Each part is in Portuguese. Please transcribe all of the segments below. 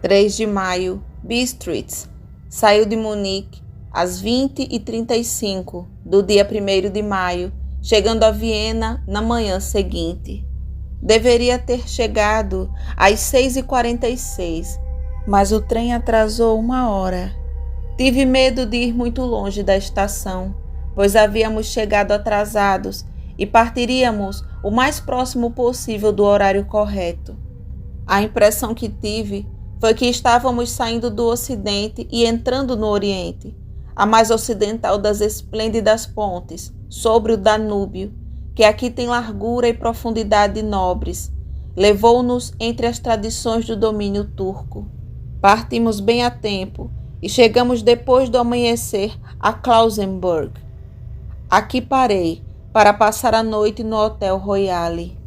3 de maio, Bistritz. Saiu de Munique às 20h35 do dia 1º de maio, chegando a Viena na manhã seguinte. Deveria ter chegado às 6h46, mas o trem atrasou 1 hora. Tive medo de ir muito longe da estação, pois havíamos chegado atrasados e partiríamos o mais próximo possível do horário correto. A impressão que tive foi que estávamos saindo do Ocidente e entrando no Oriente, a mais ocidental das esplêndidas pontes sobre o Danúbio, que aqui tem largura e profundidade nobres. Levou-nos entre as tradições do domínio turco. Partimos bem a tempo e chegamos depois do amanhecer a Klausenburg. Aqui parei para passar a noite no Hotel Royale.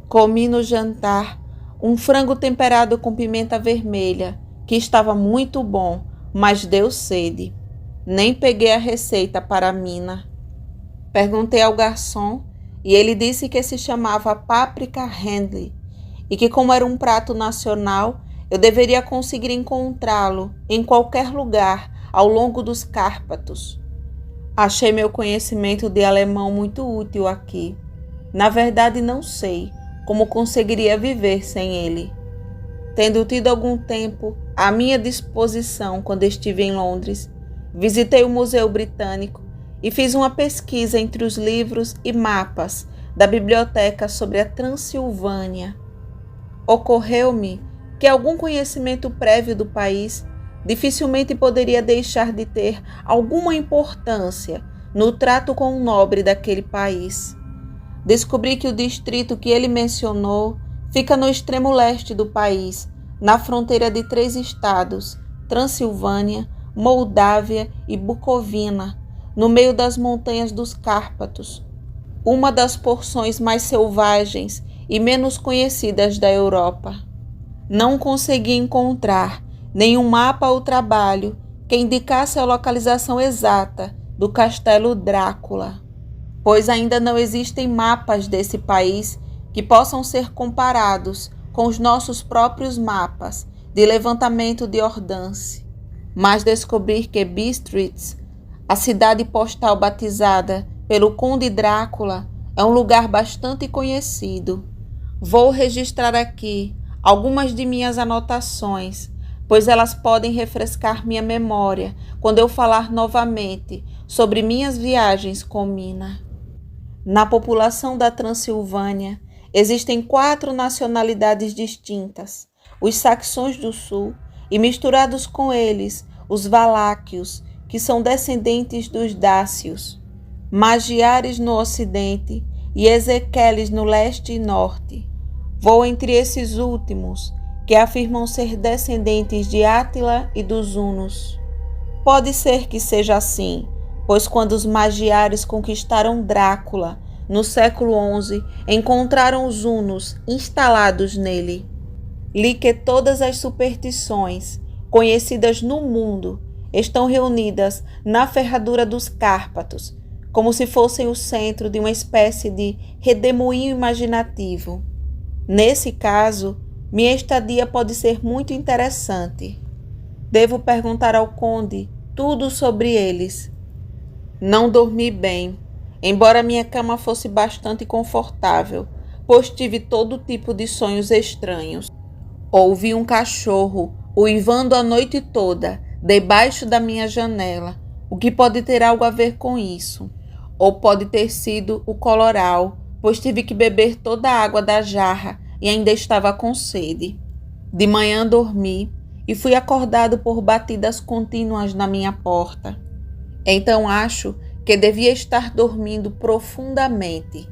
Comi no jantar um frango temperado com pimenta vermelha, que estava muito bom, mas deu sede. Nem peguei a receita para a mina. Perguntei ao garçom e ele disse que se chamava páprica Handley e que, como era um prato nacional, eu deveria conseguir encontrá-lo em qualquer lugar ao longo dos Cárpatos. Achei meu conhecimento de alemão muito útil aqui. Na verdade, não sei como conseguiria viver sem ele. Tendo tido algum tempo à minha disposição quando estive em Londres, visitei o Museu Britânico e fiz uma pesquisa entre os livros e mapas da biblioteca sobre a Transilvânia. Ocorreu-me que algum conhecimento prévio do país dificilmente poderia deixar de ter alguma importância no trato com o nobre daquele país. Descobri que o distrito que ele mencionou fica no extremo leste do país, na fronteira de 3 estados, Transilvânia, Moldávia e Bucovina, no meio das montanhas dos Cárpatos, uma das porções mais selvagens e menos conhecidas da Europa. Não consegui encontrar nenhum mapa ou trabalho que indicasse a localização exata do Castelo Drácula, pois ainda não existem mapas desse país que possam ser comparados com os nossos próprios mapas de levantamento de Ordance. Mas descobri que Bistritz, a cidade postal batizada pelo Conde Drácula, é um lugar bastante conhecido. Vou registrar aqui algumas de minhas anotações, pois elas podem refrescar minha memória quando eu falar novamente sobre minhas viagens com Mina. Na população da Transilvânia, existem 4 nacionalidades distintas: os saxões do sul e, misturados com eles, os valáquios, que são descendentes dos dácios, magiares no ocidente e ezequeles no leste e norte. Vou entre esses últimos, que afirmam ser descendentes de Átila e dos hunos. Pode ser que seja assim, pois quando os magiares conquistaram Drácula, no século XI, encontraram os hunos instalados nele. Li que todas as superstições conhecidas no mundo estão reunidas na ferradura dos Cárpatos, como se fossem o centro de uma espécie de redemoinho imaginativo. Nesse caso, minha estadia pode ser muito interessante. Devo perguntar ao conde tudo sobre eles. Não dormi bem, embora minha cama fosse bastante confortável, pois tive todo tipo de sonhos estranhos. Ouvi um cachorro uivando a noite toda debaixo da minha janela, o que pode ter algo a ver com isso. Ou pode ter sido o coloral, pois tive que beber toda a água da jarra e ainda estava com sede. De manhã dormi e fui acordado por batidas contínuas na minha porta. Então acho que devia estar dormindo profundamente.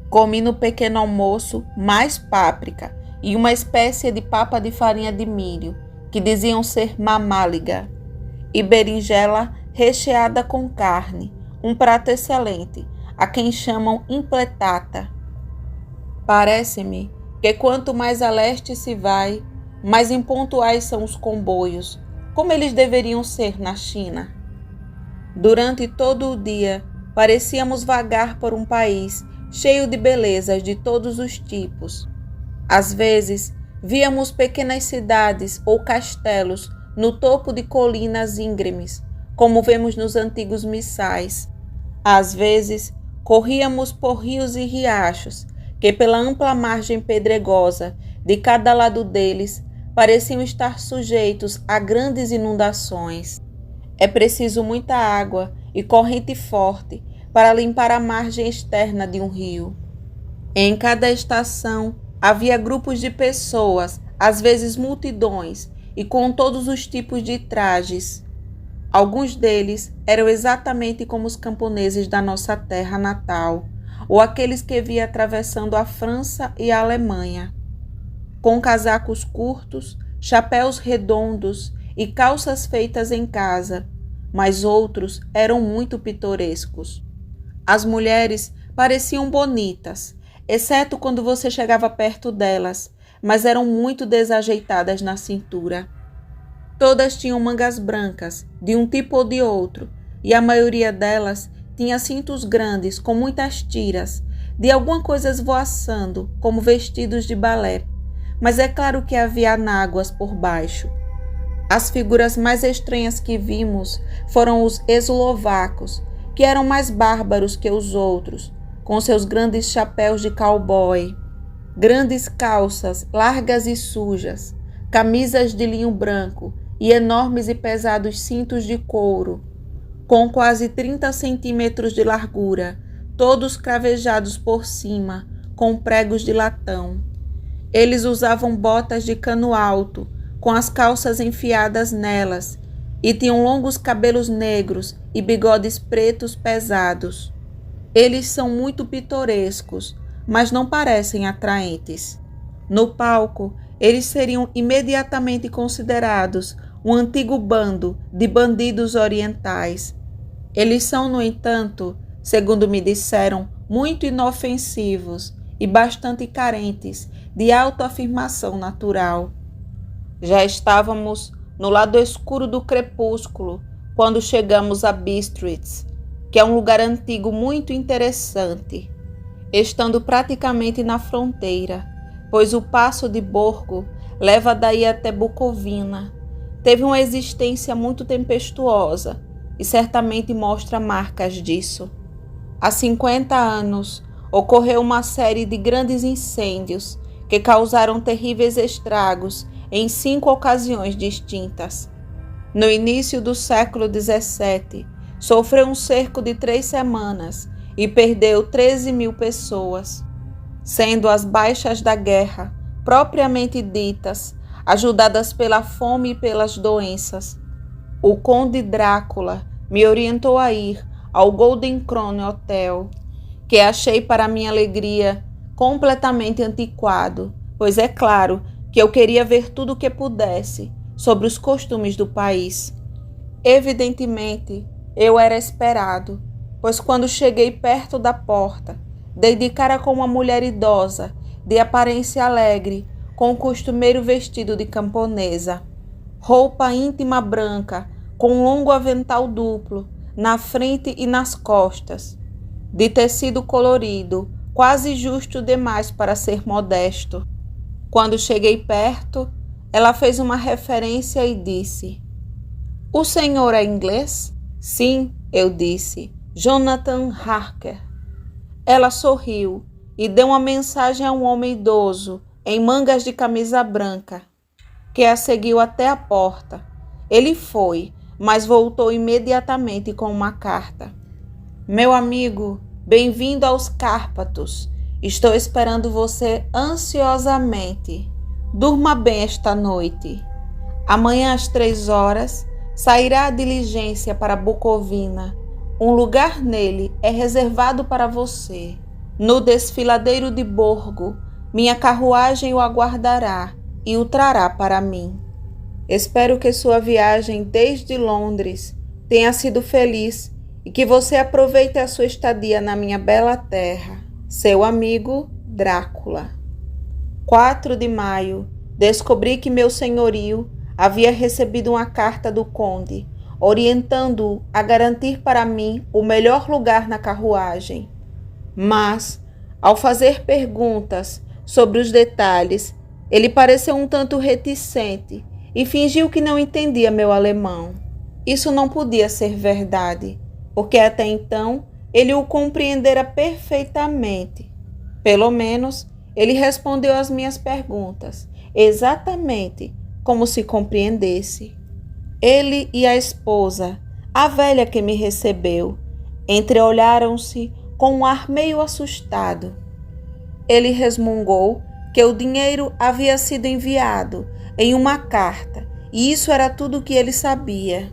Comi no pequeno almoço mais páprica e uma espécie de papa de farinha de milho, que diziam ser mamáliga, e berinjela recheada com carne, um prato excelente, a quem chamam impletata. Parece-me que quanto mais a leste se vai, mais impontuais são os comboios, como eles deveriam ser na China. Durante todo o dia, parecíamos vagar por um país cheio de belezas de todos os tipos. Às vezes, Víamos pequenas cidades ou castelos no topo de colinas íngremes, como vemos nos antigos missais. Às vezes, corríamos por rios e riachos, que pela ampla margem pedregosa de cada lado deles pareciam estar sujeitos a grandes inundações. É preciso muita água e corrente forte para limpar a margem externa de um rio. Em cada estação havia grupos de pessoas, às vezes multidões, e com todos os tipos de trajes. Alguns deles eram exatamente como os camponeses da nossa terra natal, ou aqueles que via atravessando a França e a Alemanha, com casacos curtos, chapéus redondos e calças feitas em casa, mas outros eram muito pitorescos. As mulheres pareciam bonitas, exceto quando você chegava perto delas, mas eram muito desajeitadas na cintura. Todas tinham mangas brancas, de um tipo ou de outro, e a maioria delas tinha cintos grandes com muitas tiras, de alguma coisa esvoaçando, como vestidos de balé, mas é claro que havia anáguas por baixo. As figuras mais estranhas que vimos foram os eslovacos, que eram mais bárbaros que os outros, com seus grandes chapéus de cowboy, grandes calças largas e sujas, camisas de linho branco e enormes e pesados cintos de couro, com quase 30 centímetros de largura, todos cravejados por cima, com pregos de latão. Eles usavam botas de cano alto, com as calças enfiadas nelas, e tinham longos cabelos negros e bigodes pretos pesados. Eles são muito pitorescos, mas não parecem atraentes. No palco, eles seriam imediatamente considerados um antigo bando de bandidos orientais. Eles são, no entanto, segundo me disseram, muito inofensivos e bastante carentes de autoafirmação natural. Já estávamos no lado escuro do crepúsculo quando chegamos a Bistritz, que é um lugar antigo muito interessante, estando praticamente na fronteira, pois o passo de Borgo leva daí até Bucovina. Teve uma existência muito tempestuosa e certamente mostra marcas disso. Há 50 anos ocorreu uma série de grandes incêndios que causaram terríveis estragos em 5 ocasiões distintas. No início do século XVII, sofreu um cerco de 3 semanas e perdeu 13.000 pessoas, sendo as baixas da guerra, propriamente ditas, ajudadas pela fome e pelas doenças. O conde Drácula me orientou a ir ao Golden Krone Hotel, que achei, para minha alegria, completamente antiquado, pois é claro que eu queria ver tudo o que pudesse sobre os costumes do país. Evidentemente, eu era esperado, pois quando cheguei perto da porta, dei de cara com uma mulher idosa, de aparência alegre, com o costumeiro vestido de camponesa, roupa íntima branca, com longo avental duplo, na frente e nas costas, de tecido colorido, quase justo demais para ser modesto. Quando cheguei perto, ela fez uma referência e disse: "O senhor é inglês?" "Sim", eu disse, "Jonathan Harker." Ela sorriu e deu uma mensagem a um homem idoso, em mangas de camisa branca, que a seguiu até a porta. Ele foi, mas voltou imediatamente com uma carta. "Meu amigo, bem-vindo aos Cárpatos. Estou esperando você ansiosamente. Durma bem esta noite. Amanhã às 3 horas sairá a diligência para Bucovina. Um lugar nele é reservado para você. No desfiladeiro de Borgo, minha carruagem o aguardará e o trará para mim. Espero que sua viagem desde Londres tenha sido feliz e que você aproveite a sua estadia na minha bela terra. Seu amigo Drácula." 4 de maio, descobri que meu senhorio havia recebido uma carta do conde, orientando-o a garantir para mim o melhor lugar na carruagem. Mas, ao fazer perguntas sobre os detalhes, Ele pareceu um tanto reticente e fingiu que não entendia meu alemão. Isso não podia ser verdade, porque até então ele o compreendera perfeitamente. Pelo menos, ele respondeu às minhas perguntas, exatamente como se compreendesse. Ele e a esposa, a velha que me recebeu, entreolharam-se com um ar meio assustado. Ele resmungou que o dinheiro havia sido enviado em uma carta e isso era tudo o que ele sabia.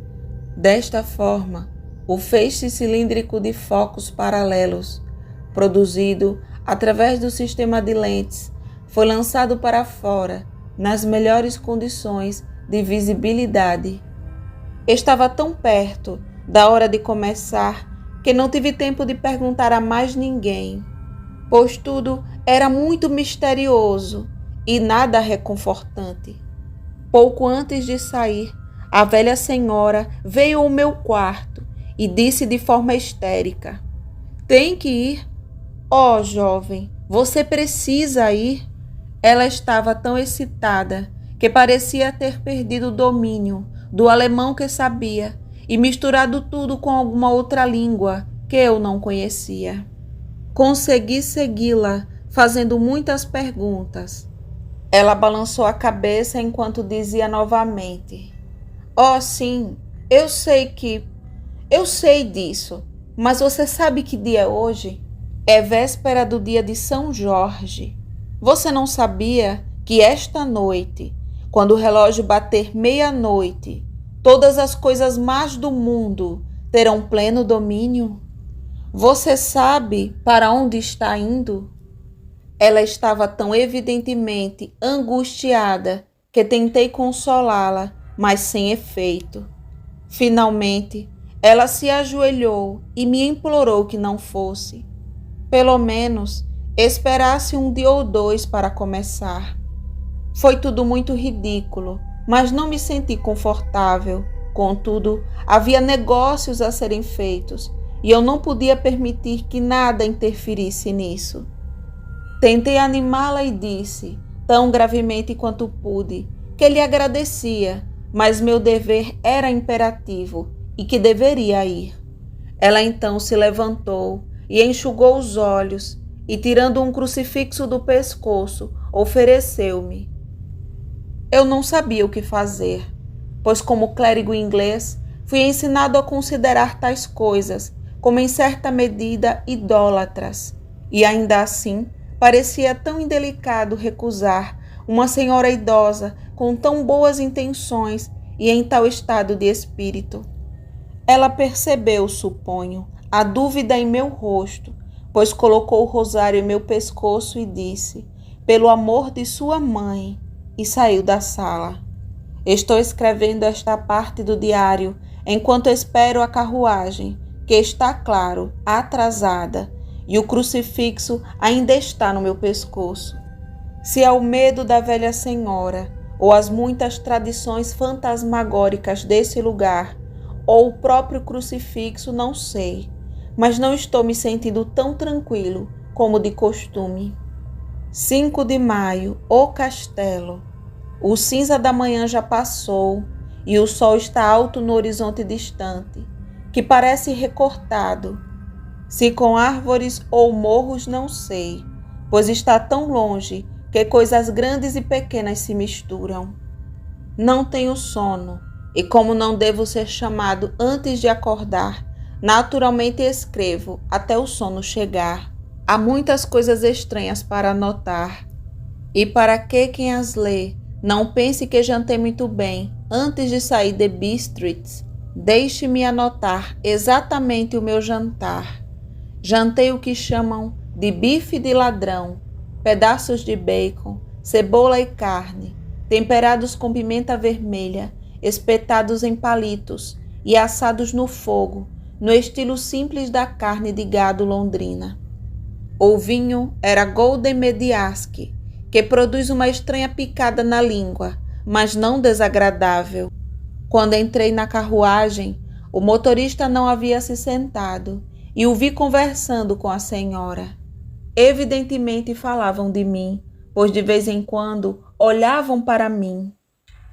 Desta forma, o feixe cilíndrico de focos paralelos, produzido através do sistema de lentes, foi lançado para fora nas melhores condições de visibilidade. Estava tão perto da hora de começar que não tive tempo de perguntar a mais ninguém, pois tudo era muito misterioso e nada reconfortante. Pouco antes de sair, a velha senhora veio ao meu quarto e disse de forma histérica: "Tem que ir. Oh, jovem, você precisa ir." Ela estava tão excitada que parecia ter perdido o domínio do alemão que sabia e misturado tudo com alguma outra língua que eu não conhecia. Consegui segui-la, fazendo muitas perguntas. Ela balançou a cabeça enquanto dizia novamente: "Oh, sim, eu sei disso, mas você sabe que dia é hoje? É véspera do dia de São Jorge. Você não sabia que esta noite, quando o relógio bater meia-noite, todas as coisas más do mundo terão pleno domínio? Você sabe para onde está indo?" Ela estava tão evidentemente angustiada que tentei consolá-la, mas sem efeito. Finalmente, ela se ajoelhou e me implorou que não fosse. Pelo menos, esperasse um dia ou dois para começar. Foi tudo muito ridículo, mas não me senti confortável. Contudo, havia negócios a serem feitos e eu não podia permitir que nada interferisse nisso. Tentei animá-la e disse, tão gravemente quanto pude, que lhe agradecia, mas meu dever era imperativo e que deveria ir. Ela então se levantou e enxugou os olhos e, tirando um crucifixo do pescoço, ofereceu-me. Eu não sabia o que fazer, pois como clérigo inglês, fui ensinado a considerar tais coisas como em certa medida idólatras, e ainda assim parecia tão indelicado recusar uma senhora idosa com tão boas intenções e em tal estado de espírito. Ela percebeu, suponho, a dúvida em meu rosto, pois colocou o rosário em meu pescoço e disse, pelo amor de sua mãe, e saiu da sala. Estou escrevendo esta parte do diário enquanto espero a carruagem, que está, claro, atrasada, e o crucifixo ainda está no meu pescoço. Se é o medo da velha senhora, ou as muitas tradições fantasmagóricas desse lugar, ou o próprio crucifixo, não sei, mas não estou me sentindo tão tranquilo como de costume. 5 de maio, o castelo. O cinza da manhã já passou e o sol está alto no horizonte distante, que parece recortado. Se com árvores ou morros não sei, pois está tão longe que coisas grandes e pequenas se misturam. Não tenho sono, e como não devo ser chamado antes de acordar, naturalmente escrevo até o sono chegar. Há muitas coisas estranhas para anotar, e para que quem as lê não pense que jantei muito bem antes de sair de Bistritz, deixe-me anotar exatamente o meu jantar. Jantei o que chamam de bife de ladrão, pedaços de bacon, cebola e carne, temperados com pimenta vermelha, espetados em palitos e assados no fogo, no estilo simples da carne de gado londrina. O vinho era Golden Mediaski, que produz uma estranha picada na língua, mas não desagradável. Quando entrei na carruagem, o motorista não havia se sentado e o vi conversando com a senhora. Evidentemente falavam de mim, pois de vez em quando olhavam para mim,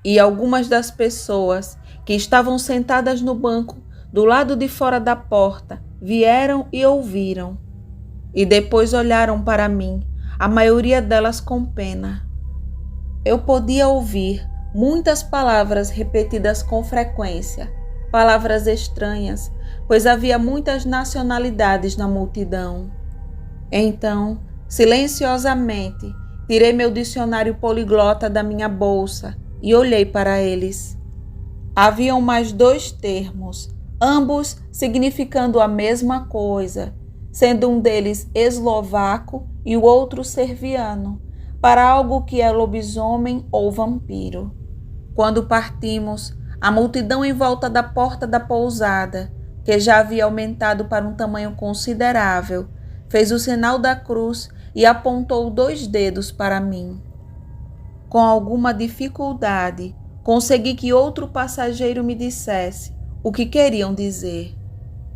e algumas das pessoas que estavam sentadas no banco do lado de fora da porta vieram e ouviram. E depois olharam para mim, a maioria delas com pena. Eu podia ouvir muitas palavras repetidas com frequência, palavras estranhas, pois havia muitas nacionalidades na multidão. Então, silenciosamente, tirei meu dicionário poliglota da minha bolsa e olhei para eles. Haviam mais 2 termos, ambos significando a mesma coisa, sendo um deles eslovaco e o outro serviano, para algo que é lobisomem ou vampiro. Quando partimos, a multidão em volta da porta da pousada, que já havia aumentado para um tamanho considerável, fez o sinal da cruz e apontou 2 dedos para mim. Com alguma dificuldade, consegui que outro passageiro me dissesse o que queriam dizer.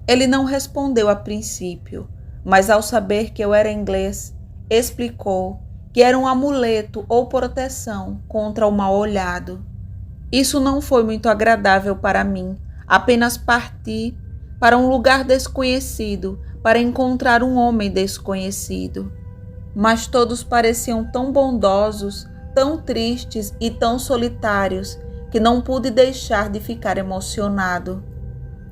Ele não respondeu a princípio, mas ao saber que eu era inglês, explicou que era um amuleto ou proteção contra o mal-olhado. Isso não foi muito agradável para mim, apenas parti para um lugar desconhecido para encontrar um homem desconhecido. Mas todos pareciam tão bondosos, tão tristes e tão solitários que não pude deixar de ficar emocionado.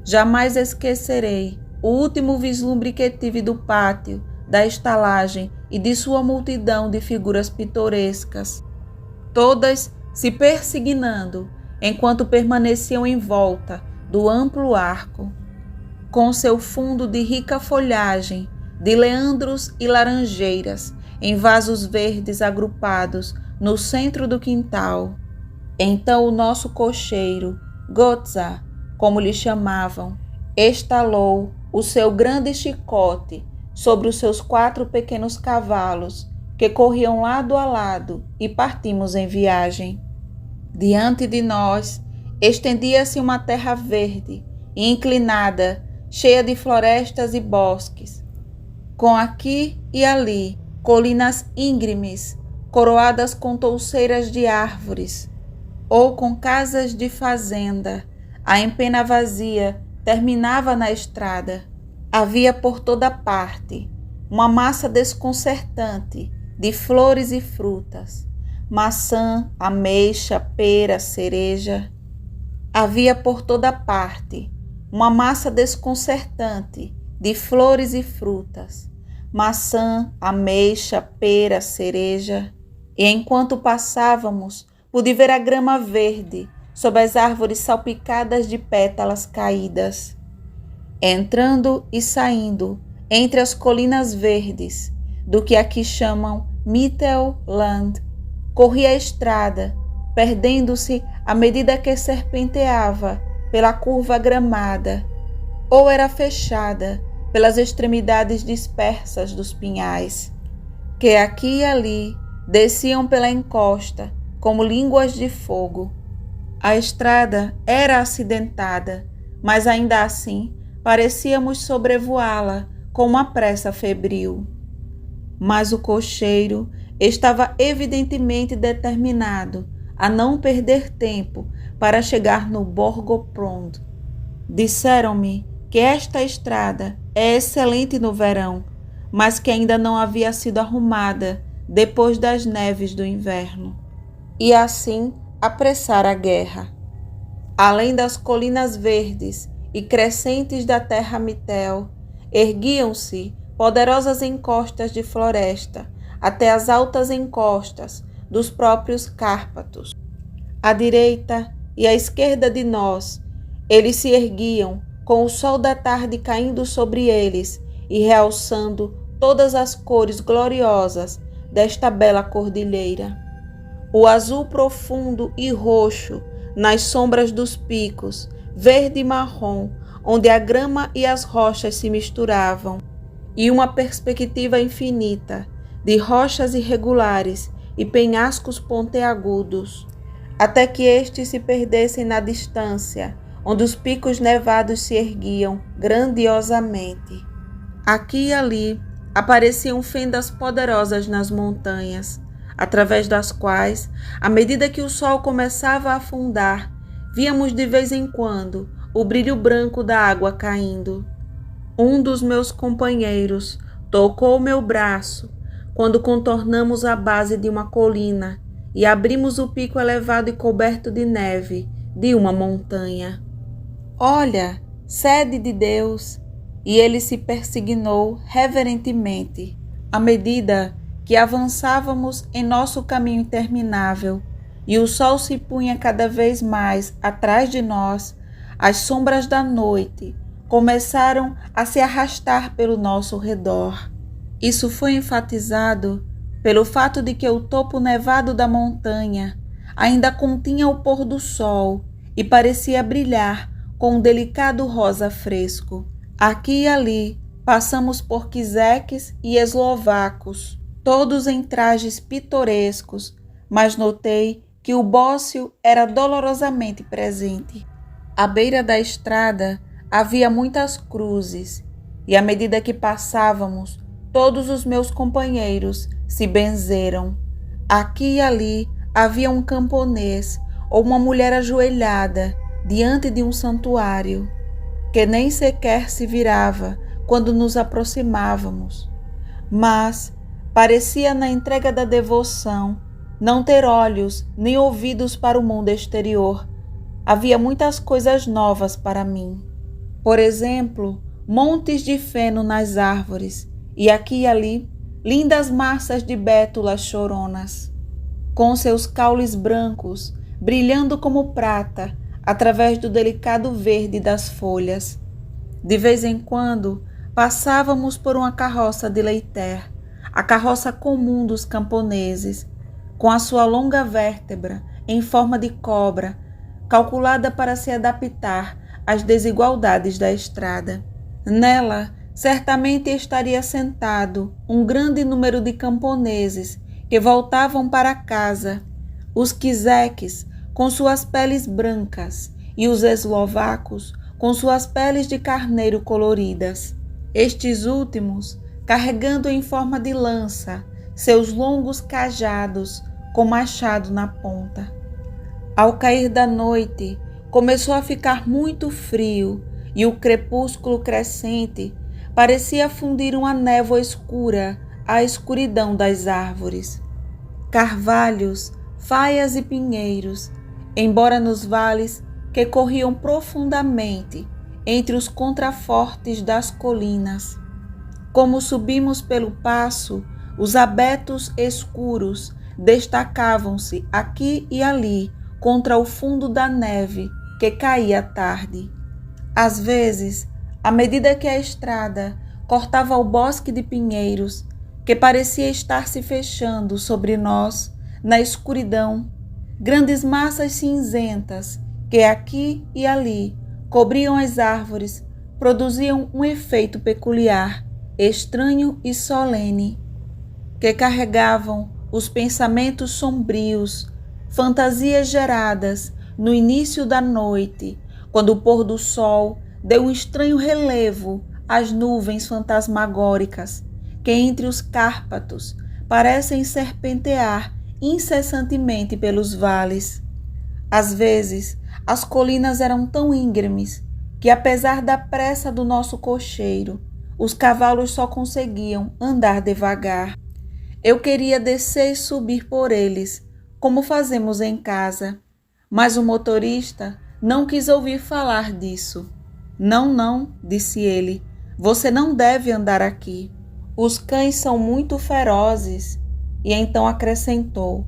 Jamais esquecerei o último vislumbre que tive do pátio, da estalagem e de sua multidão de figuras pitorescas, todas se persignando enquanto permaneciam em volta do amplo arco, com seu fundo de rica folhagem, de leandros e laranjeiras, em vasos verdes agrupados no centro do quintal. Então o nosso cocheiro, Gotza, como lhe chamavam, estalou o seu grande chicote sobre os seus 4 pequenos cavalos, que corriam lado a lado, e partimos em viagem. Diante de nós estendia-se uma terra verde e inclinada, cheia de florestas e bosques, com aqui e ali colinas íngremes, coroadas com touceiras de árvores, ou com casas de fazenda. A empena vazia terminava na estrada. Havia por toda parte uma massa desconcertante de flores e frutas, maçã, ameixa, pera, cereja. Havia por toda parte uma massa desconcertante de flores e frutas, maçã, ameixa, pera, cereja. E enquanto passávamos, pude ver a grama verde sob as árvores salpicadas de pétalas caídas. Entrando e saindo entre as colinas verdes do que aqui chamam Mittelland, corria a estrada, perdendo-se à medida que serpenteava pela curva gramada, ou era fechada pelas extremidades dispersas dos pinhais, que aqui e ali desciam pela encosta como línguas de fogo. A estrada era acidentada, mas ainda assim parecíamos sobrevoá-la com uma pressa febril. Mas o cocheiro estava evidentemente determinado a não perder tempo para chegar no Borgopond. Disseram-me que esta estrada é excelente no verão, mas que ainda não havia sido arrumada depois das neves do inverno. E assim apressar a guerra. Além das colinas verdes e crescentes da terra Mittel, erguiam-se poderosas encostas de floresta até as altas encostas dos próprios Cárpatos. À direita e à esquerda de nós, eles se erguiam com o sol da tarde caindo sobre eles e realçando todas as cores gloriosas desta bela cordilheira. O azul profundo e roxo nas sombras dos picos, verde e marrom, onde a grama e as rochas se misturavam, e uma perspectiva infinita de rochas irregulares e penhascos pontiagudos, até que estes se perdessem na distância, onde os picos nevados se erguiam grandiosamente. Aqui e ali apareciam fendas poderosas nas montanhas, através das quais, à medida que o sol começava a afundar, víamos de vez em quando o brilho branco da água caindo. Um dos meus companheiros tocou meu braço quando contornamos a base de uma colina e abrimos o pico elevado e coberto de neve de uma montanha. Olha, sede de Deus! E ele se persignou reverentemente. À medida que avançávamos em nosso caminho interminável e o sol se punha cada vez mais atrás de nós, as sombras da noite começaram a se arrastar pelo nosso redor. Isso foi enfatizado pelo fato de que o topo nevado da montanha ainda continha o pôr do sol e parecia brilhar com um delicado rosa fresco. Aqui e ali passamos por quiseques e eslovacos, todos em trajes pitorescos, mas notei que o bócio era dolorosamente presente. À beira da estrada havia muitas cruzes, e à medida que passávamos, todos os meus companheiros se benzeram. Aqui e ali havia um camponês ou uma mulher ajoelhada diante de um santuário, que nem sequer se virava quando nos aproximávamos, mas parecia na entrega da devoção não ter olhos nem ouvidos para o mundo exterior. Havia muitas coisas novas para mim. Por exemplo, montes de feno nas árvores e aqui e ali lindas massas de bétulas choronas, com seus caules brancos brilhando como prata através do delicado verde das folhas. De vez em quando, passávamos por uma carroça de leiter, a carroça comum dos camponeses, com a sua longa vértebra em forma de cobra, calculada para se adaptar às desigualdades da estrada. Nela, certamente estaria sentado um grande número de camponeses que voltavam para casa, os quiseques com suas peles brancas e os eslovacos com suas peles de carneiro coloridas. Estes últimos carregando em forma de lança seus longos cajados com machado na ponta. Ao cair da noite, começou a ficar muito frio e o crepúsculo crescente parecia fundir uma névoa escura à escuridão das árvores. Carvalhos, faias e pinheiros, embora nos vales que corriam profundamente entre os contrafortes das colinas. Como subimos pelo passo, os abetos escuros destacavam-se aqui e ali contra o fundo da neve que caía à tarde. Às vezes, à medida que a estrada cortava o bosque de pinheiros, que parecia estar se fechando sobre nós, na escuridão, grandes massas cinzentas que aqui e ali cobriam as árvores produziam um efeito peculiar, estranho e solene, que carregavam os pensamentos sombrios, fantasias geradas no início da noite, quando o pôr do sol deu um estranho relevo às nuvens fantasmagóricas que entre os Cárpatos parecem serpentear incessantemente pelos vales. Às vezes, as colinas eram tão íngremes que, apesar da pressa do nosso cocheiro, os cavalos só conseguiam andar devagar. Eu queria descer e subir por eles, como fazemos em casa, mas o motorista não quis ouvir falar disso. Não, não, disse ele, você não deve andar aqui. Os cães são muito ferozes. E então acrescentou,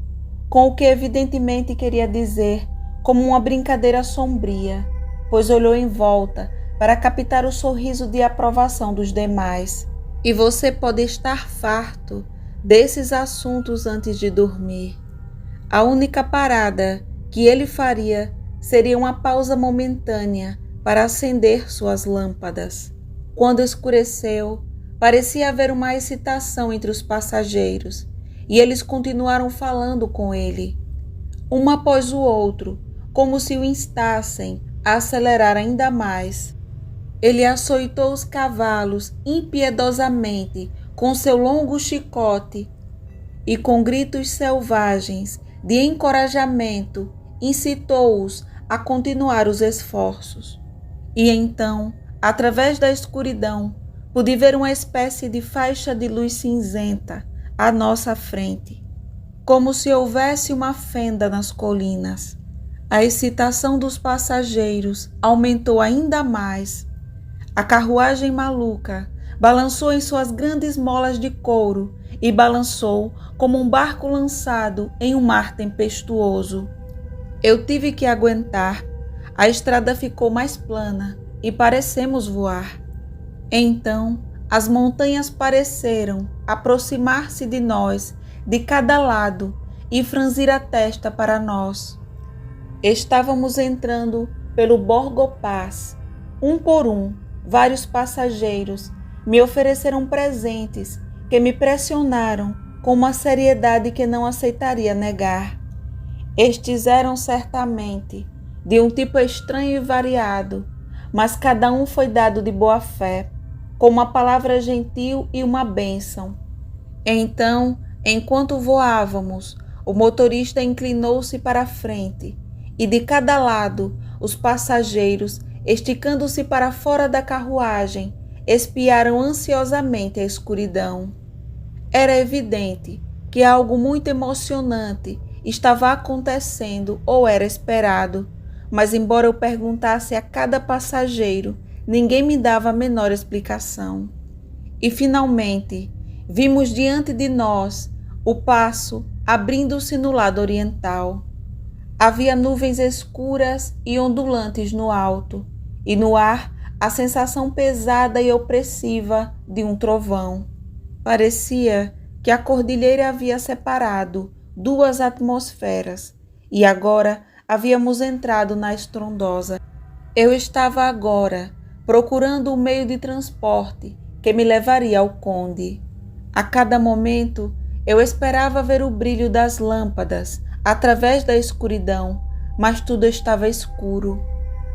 com o que evidentemente queria dizer como uma brincadeira sombria, pois olhou em volta para captar o sorriso de aprovação dos demais. E você pode estar farto desses assuntos antes de dormir. A única parada que ele faria seria uma pausa momentânea para acender suas lâmpadas. Quando escureceu, parecia haver uma excitação entre os passageiros, e eles continuaram falando com ele, um após o outro, como se o instassem a acelerar ainda mais. Ele açoitou os cavalos impiedosamente com seu longo chicote e com gritos selvagens de encorajamento incitou-os a continuar os esforços. E então, através da escuridão, pude ver uma espécie de faixa de luz cinzenta à nossa frente, como se houvesse uma fenda nas colinas. A excitação dos passageiros aumentou ainda mais. A carruagem maluca balançou em suas grandes molas de couro e balançou como um barco lançado em um mar tempestuoso. Eu tive que aguentar. A estrada ficou mais plana e parecemos voar. Então, as montanhas pareceram aproximar-se de nós de cada lado e franzir a testa para nós. Estávamos entrando pelo Borgo Pass. Um por um, vários passageiros me ofereceram presentes que me pressionaram com uma seriedade que não aceitaria negar. Estes eram certamente de um tipo estranho e variado, mas cada um foi dado de boa fé, com uma palavra gentil e uma bênção. Então, enquanto voávamos, o motorista inclinou-se para a frente e de cada lado os passageiros, esticando-se para fora da carruagem, espiaram ansiosamente a escuridão. Era evidente que algo muito emocionante estava acontecendo ou era esperado, mas embora eu perguntasse a cada passageiro, ninguém me dava a menor explicação. E finalmente, vimos diante de nós o passo abrindo-se no lado oriental. Havia nuvens escuras e ondulantes no alto, e no ar a sensação pesada e opressiva de um trovão. Parecia que a cordilheira havia separado duas atmosferas, e agora havíamos entrado na estrondosa. Eu estava agora procurando o meio de transporte que me levaria ao Conde. A cada momento eu esperava ver o brilho das lâmpadas através da escuridão, mas tudo estava escuro.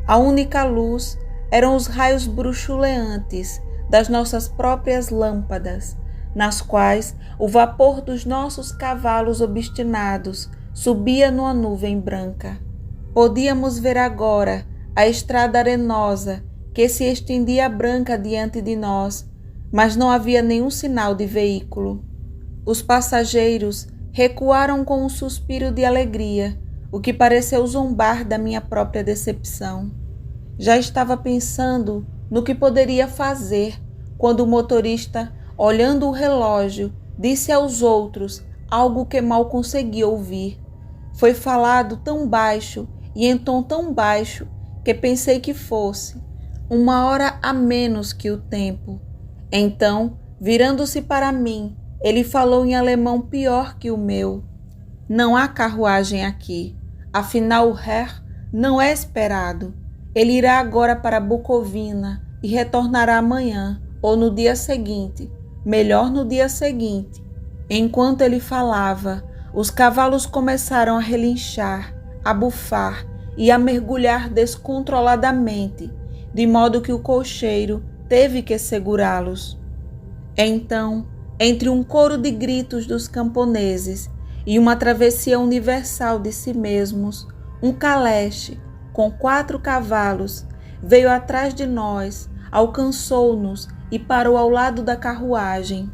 A única luz eram os raios bruxuleantes das nossas próprias lâmpadas, nas quais o vapor dos nossos cavalos obstinados subia numa nuvem branca. Podíamos ver agora a estrada arenosa que se estendia branca diante de nós, mas não havia nenhum sinal de veículo. Os passageiros recuaram com um suspiro de alegria, o que pareceu zombar da minha própria decepção. Já estava pensando no que poderia fazer quando o motorista, olhando o relógio, disse aos outros algo que mal consegui ouvir. Foi falado tão baixo e em tom tão baixo que pensei que fosse 1 hora a menos que o tempo. Então, virando-se para mim, ele falou em alemão pior que o meu. Não há carruagem aqui. Afinal, o Herr não é esperado. Ele irá agora para Bucovina e retornará amanhã ou no dia seguinte, melhor no dia seguinte. Enquanto ele falava, os cavalos começaram a relinchar, a bufar e a mergulhar descontroladamente, de modo que o cocheiro teve que segurá-los. Então, entre um coro de gritos dos camponeses e uma travessia universal de si mesmos, um caleche com 4 cavalos veio atrás de nós, alcançou-nos e parou ao lado da carruagem.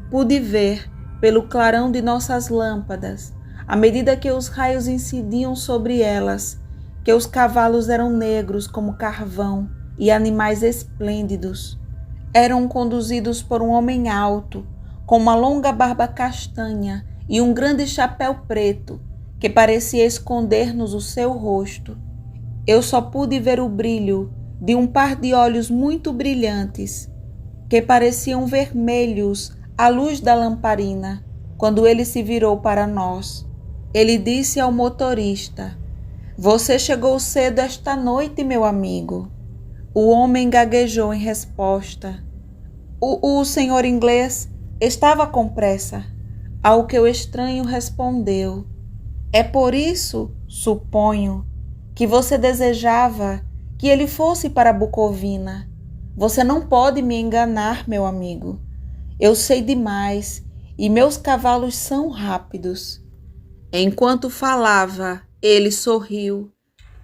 Pude ver, pelo clarão de nossas lâmpadas, à medida que os raios incidiam sobre elas, que os cavalos eram negros como carvão e animais esplêndidos. Eram conduzidos por um homem alto, com uma longa barba castanha e um grande chapéu preto, que parecia esconder-nos o seu rosto. Eu só pude ver o brilho de um par de olhos muito brilhantes, que pareciam vermelhos à luz da lamparina, quando ele se virou para nós. Ele disse ao motorista: "Você chegou cedo esta noite, meu amigo." O homem gaguejou em resposta. O senhor inglês estava com pressa, ao que o estranho respondeu: "É por isso, suponho, que você desejava que ele fosse para Bucovina. Você não pode me enganar, meu amigo. Eu sei demais e meus cavalos são rápidos. Enquanto falava, ele sorriu,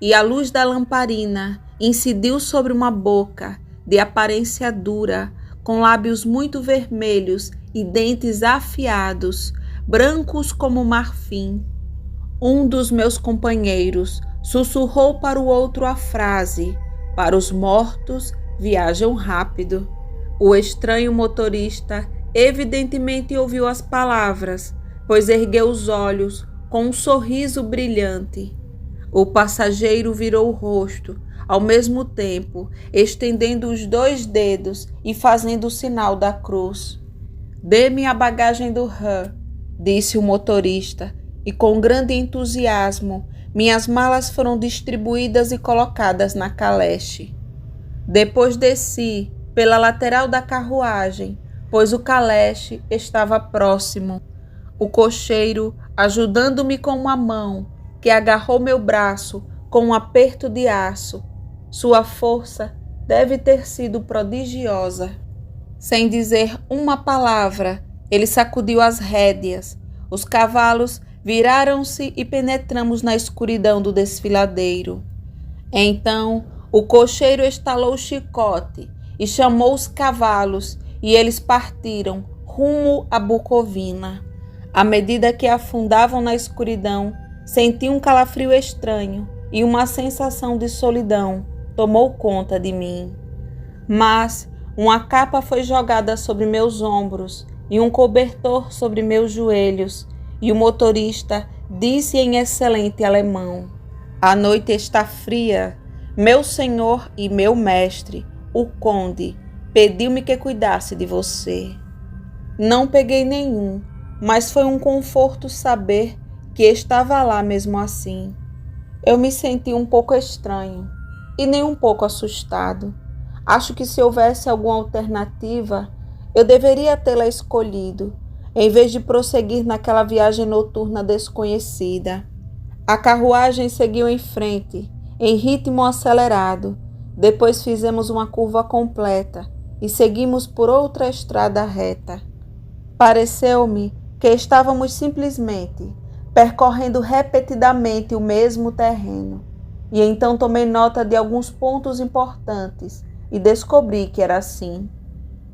e a luz da lamparina incidiu sobre uma boca de aparência dura, com lábios muito vermelhos e dentes afiados, brancos como marfim. Um dos meus companheiros sussurrou para o outro a frase: "Para os mortos, viajam rápido." O estranho motorista evidentemente ouviu as palavras, pois ergueu os olhos com um sorriso brilhante. O passageiro virou o rosto, ao mesmo tempo estendendo os 2 dedos e fazendo o sinal da cruz. "Dê-me a bagagem do Han", disse o motorista, e com grande entusiasmo minhas malas foram distribuídas e colocadas na caleche. Depois desci pela lateral da carruagem, pois o caleche estava próximo. O cocheiro, ajudando-me com uma mão, que agarrou meu braço com um aperto de aço. Sua força deve ter sido prodigiosa. Sem dizer uma palavra, ele sacudiu as rédeas. Os cavalos viraram-se e penetramos na escuridão do desfiladeiro. Então, o cocheiro estalou o chicote e chamou os cavalos, e eles partiram rumo a Bucovina. À medida que afundavam na escuridão, senti um calafrio estranho e uma sensação de solidão tomou conta de mim. Mas uma capa foi jogada sobre meus ombros e um cobertor sobre meus joelhos, e o motorista disse em excelente alemão: "A noite está fria. Meu senhor e meu mestre, o conde, pediu-me que cuidasse de você." Não peguei nenhum, mas foi um conforto saber que estava lá mesmo assim. Eu me senti um pouco estranho e nem um pouco assustado. Acho que se houvesse alguma alternativa, eu deveria tê-la escolhido, em vez de prosseguir naquela viagem noturna desconhecida. A carruagem seguiu em frente, em ritmo acelerado. Depois fizemos uma curva completa e seguimos por outra estrada reta. Pareceu-me que estávamos simplesmente percorrendo repetidamente o mesmo terreno, e então tomei nota de alguns pontos importantes e descobri que era assim.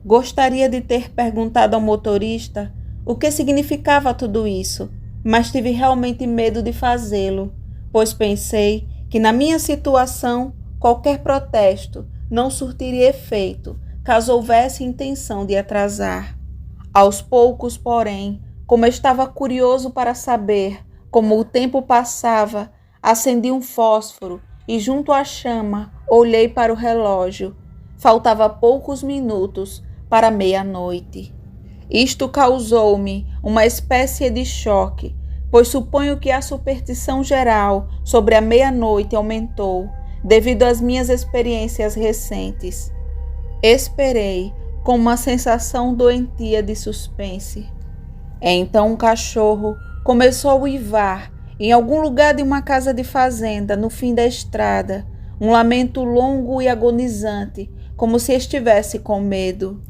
Gostaria de ter perguntado ao motorista o que significava tudo isso, mas tive realmente medo de fazê-lo, pois pensei que na minha situação qualquer protesto não surtiria efeito caso houvesse intenção de atrasar. Aos poucos, porém, como estava curioso para saber como o tempo passava, acendi um fósforo e, junto à chama, olhei para o relógio. Faltava poucos minutos para 00:30. Isto causou-me uma espécie de choque, pois suponho que a superstição geral sobre a meia-noite aumentou devido às minhas experiências recentes. Esperei com uma sensação doentia de suspense. Então um cachorro começou a uivar em algum lugar de uma casa de fazenda no fim da estrada, um lamento longo e agonizante, como se estivesse com medo.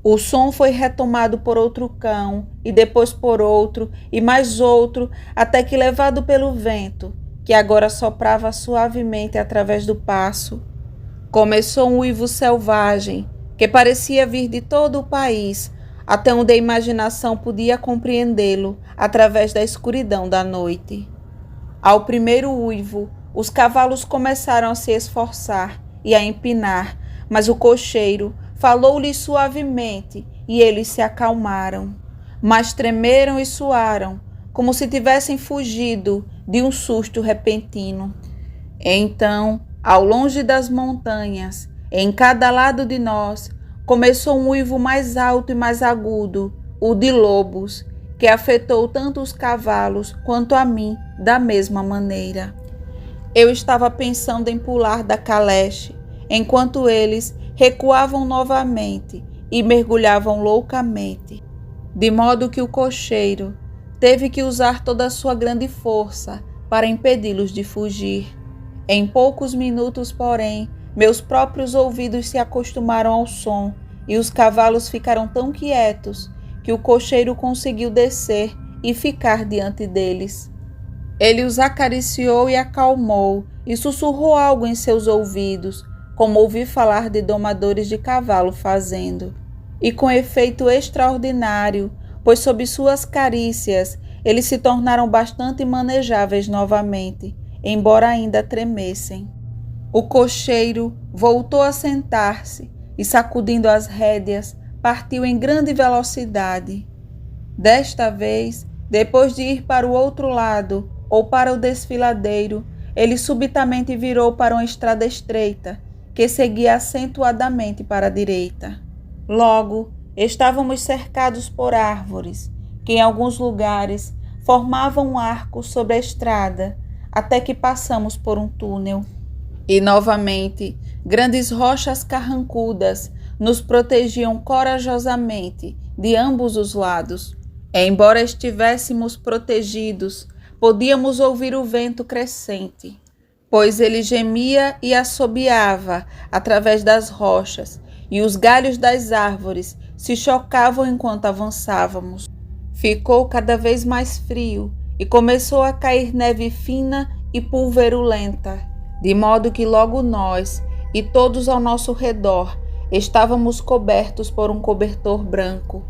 O som foi retomado por outro cão, e depois por outro, e mais outro, até que, levado pelo vento, que agora soprava suavemente através do passo, começou um uivo selvagem, que parecia vir de todo o país, até onde a imaginação podia compreendê-lo através da escuridão da noite. Ao primeiro uivo, os cavalos começaram a se esforçar e a empinar, mas o cocheiro falou-lhe suavemente e eles se acalmaram, mas tremeram e suaram, como se tivessem fugido de um susto repentino. Então, ao longe das montanhas, em cada lado de nós, começou um uivo mais alto e mais agudo, o de lobos, que afetou tanto os cavalos quanto a mim da mesma maneira. Eu estava pensando em pular da caleche, enquanto eles recuavam novamente e mergulhavam loucamente, de modo que o cocheiro teve que usar toda a sua grande força para impedi-los de fugir. Em poucos minutos, porém, meus próprios ouvidos se acostumaram ao som e os cavalos ficaram tão quietos que o cocheiro conseguiu descer e ficar diante deles. Ele os acariciou e acalmou e sussurrou algo em seus ouvidos, como ouvi falar de domadores de cavalo fazendo. E com efeito extraordinário, pois sob suas carícias eles se tornaram bastante manejáveis novamente, embora ainda tremessem. O cocheiro voltou a sentar-se e, sacudindo as rédeas, partiu em grande velocidade. Desta vez, depois de ir para o outro lado ou para o desfiladeiro, ele subitamente virou para uma estrada estreita que seguia acentuadamente para a direita. Logo, estávamos cercados por árvores, que em alguns lugares formavam um arco sobre a estrada, até que passamos por um túnel. E novamente, grandes rochas carrancudas nos protegiam corajosamente de ambos os lados. Embora estivéssemos protegidos, podíamos ouvir o vento crescente, pois ele gemia e assobiava através das rochas, e os galhos das árvores se chocavam enquanto avançávamos. Ficou cada vez mais frio e começou a cair neve fina e pulverulenta, de modo que logo nós e todos ao nosso redor estávamos cobertos por um cobertor branco.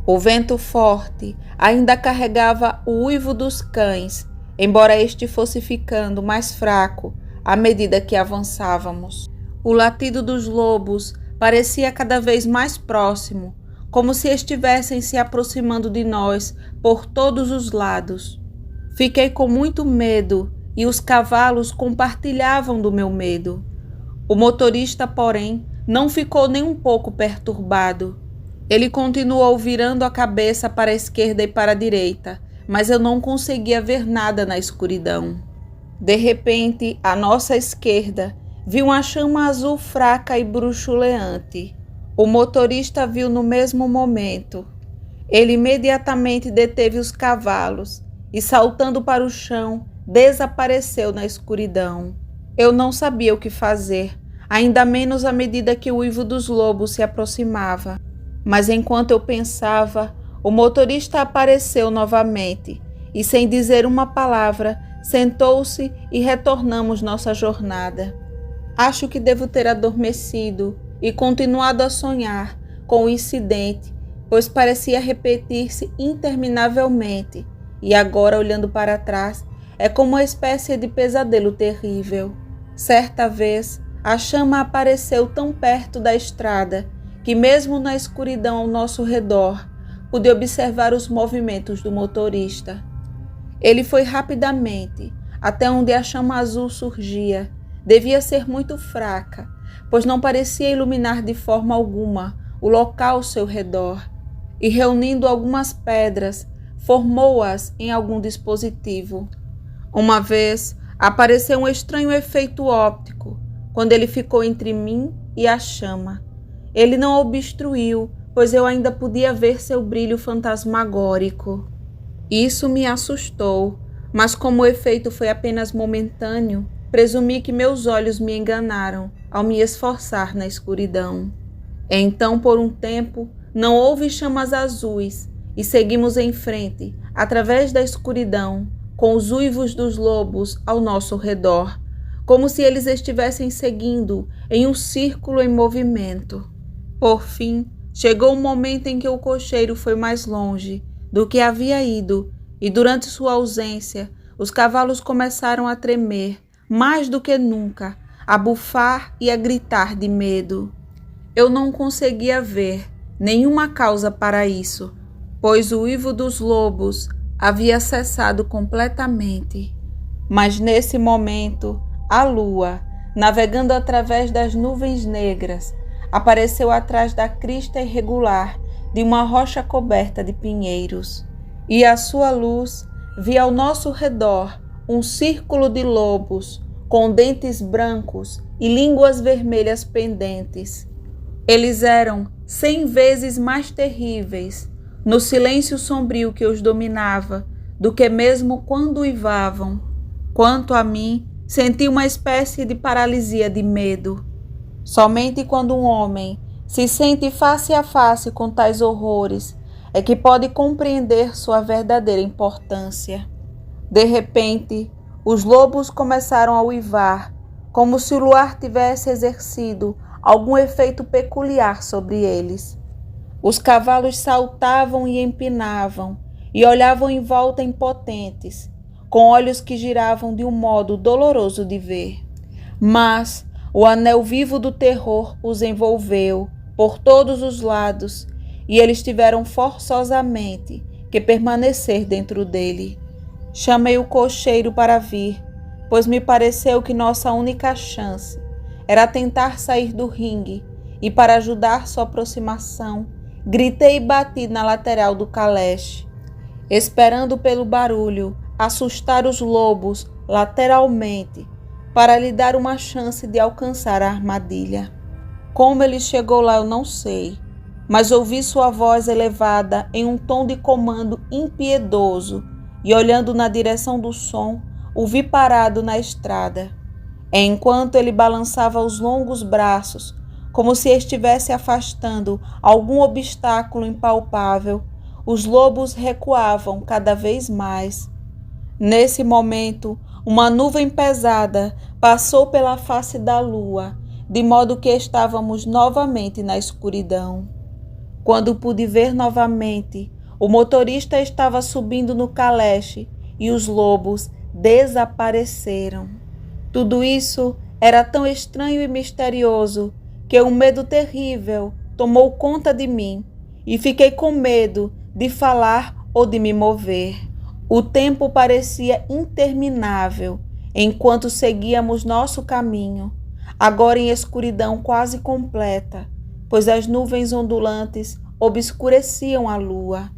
O vento forte ainda carregava o uivo dos cães, embora este fosse ficando mais fraco à medida que avançávamos. O latido dos lobos parecia cada vez mais próximo, como se estivessem se aproximando de nós por todos os lados. Fiquei com muito medo e os cavalos compartilhavam do meu medo. O motorista, porém, não ficou nem um pouco perturbado. Ele continuou virando a cabeça para a esquerda e para a direita, mas eu não conseguia ver nada na escuridão. De repente, à nossa esquerda, vi uma chama azul fraca e bruxuleante. O motorista viu no mesmo momento. Ele imediatamente deteve os cavalos e, saltando para o chão, desapareceu na escuridão. Eu não sabia o que fazer, ainda menos à medida que o uivo dos lobos se aproximava. Mas enquanto eu pensava, o motorista apareceu novamente e, sem dizer uma palavra, sentou-se e retornamos nossa jornada. Acho que devo ter adormecido e continuado a sonhar com o incidente, pois parecia repetir-se interminavelmente, e agora, olhando para trás, é como uma espécie de pesadelo terrível. Certa vez, a chama apareceu tão perto da estrada que, mesmo na escuridão ao nosso redor, pude observar os movimentos do motorista. Ele foi rapidamente até onde a chama azul surgia. Devia ser muito fraca, pois não parecia iluminar de forma alguma o local ao seu redor, e reunindo algumas pedras, formou-as em algum dispositivo. Uma vez apareceu um estranho efeito óptico, quando ele ficou entre mim e a chama. Ele não obstruiu, pois eu ainda podia ver seu brilho fantasmagórico. Isso me assustou, mas como o efeito foi apenas momentâneo, presumi que meus olhos me enganaram ao me esforçar na escuridão. Então, por um tempo, não houve chamas azuis e seguimos em frente, através da escuridão, com os uivos dos lobos ao nosso redor, como se eles estivessem seguindo em um círculo em movimento. Por fim, chegou um momento em que o cocheiro foi mais longe do que havia ido, e durante sua ausência, os cavalos começaram a tremer, mais do que nunca, a bufar e a gritar de medo. Eu não conseguia ver nenhuma causa para isso, pois o uivo dos lobos havia cessado completamente. Mas nesse momento, a lua, navegando através das nuvens negras, apareceu atrás da crista irregular de uma rocha coberta de pinheiros, e a sua luz via ao nosso redor um círculo de lobos com dentes brancos e línguas vermelhas pendentes. Eles eram 100 vezes mais terríveis no silêncio sombrio que os dominava do que mesmo quando uivavam. Quanto a mim, senti uma espécie de paralisia de medo. Somente quando um homem se sente face a face com tais horrores é que pode compreender sua verdadeira importância. De repente, os lobos começaram a uivar, como se o luar tivesse exercido algum efeito peculiar sobre eles. Os cavalos saltavam e empinavam, e olhavam em volta impotentes, com olhos que giravam de um modo doloroso de ver. Mas o anel vivo do terror os envolveu por todos os lados, e eles tiveram forçosamente que permanecer dentro dele. Chamei o cocheiro para vir, pois me pareceu que nossa única chance era tentar sair do ringue, e para ajudar sua aproximação, gritei e bati na lateral do caleche, esperando pelo barulho assustar os lobos lateralmente, para lhe dar uma chance de alcançar a armadilha. Como ele chegou lá eu não sei, mas ouvi sua voz elevada em um tom de comando impiedoso, e olhando na direção do som, o vi parado na estrada. Enquanto ele balançava os longos braços, como se estivesse afastando algum obstáculo impalpável, os lobos recuavam cada vez mais. Nesse momento, uma nuvem pesada passou pela face da lua, de modo que estávamos novamente na escuridão. Quando pude ver novamente, o motorista estava subindo no caleche e os lobos desapareceram. Tudo isso era tão estranho e misterioso que um medo terrível tomou conta de mim e fiquei com medo de falar ou de me mover. O tempo parecia interminável enquanto seguíamos nosso caminho, agora em escuridão quase completa, pois as nuvens ondulantes obscureciam a lua.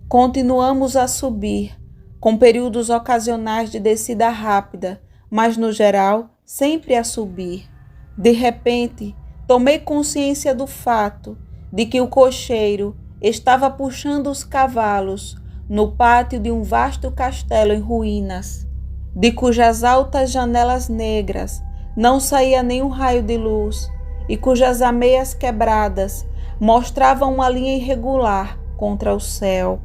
Continuamos a subir, com períodos ocasionais de descida rápida, mas no geral sempre a subir. De repente, tomei consciência do fato de que o cocheiro estava puxando os cavalos no pátio de um vasto castelo em ruínas, de cujas altas janelas negras não saía nenhum raio de luz e cujas ameias quebradas mostravam uma linha irregular contra o céu.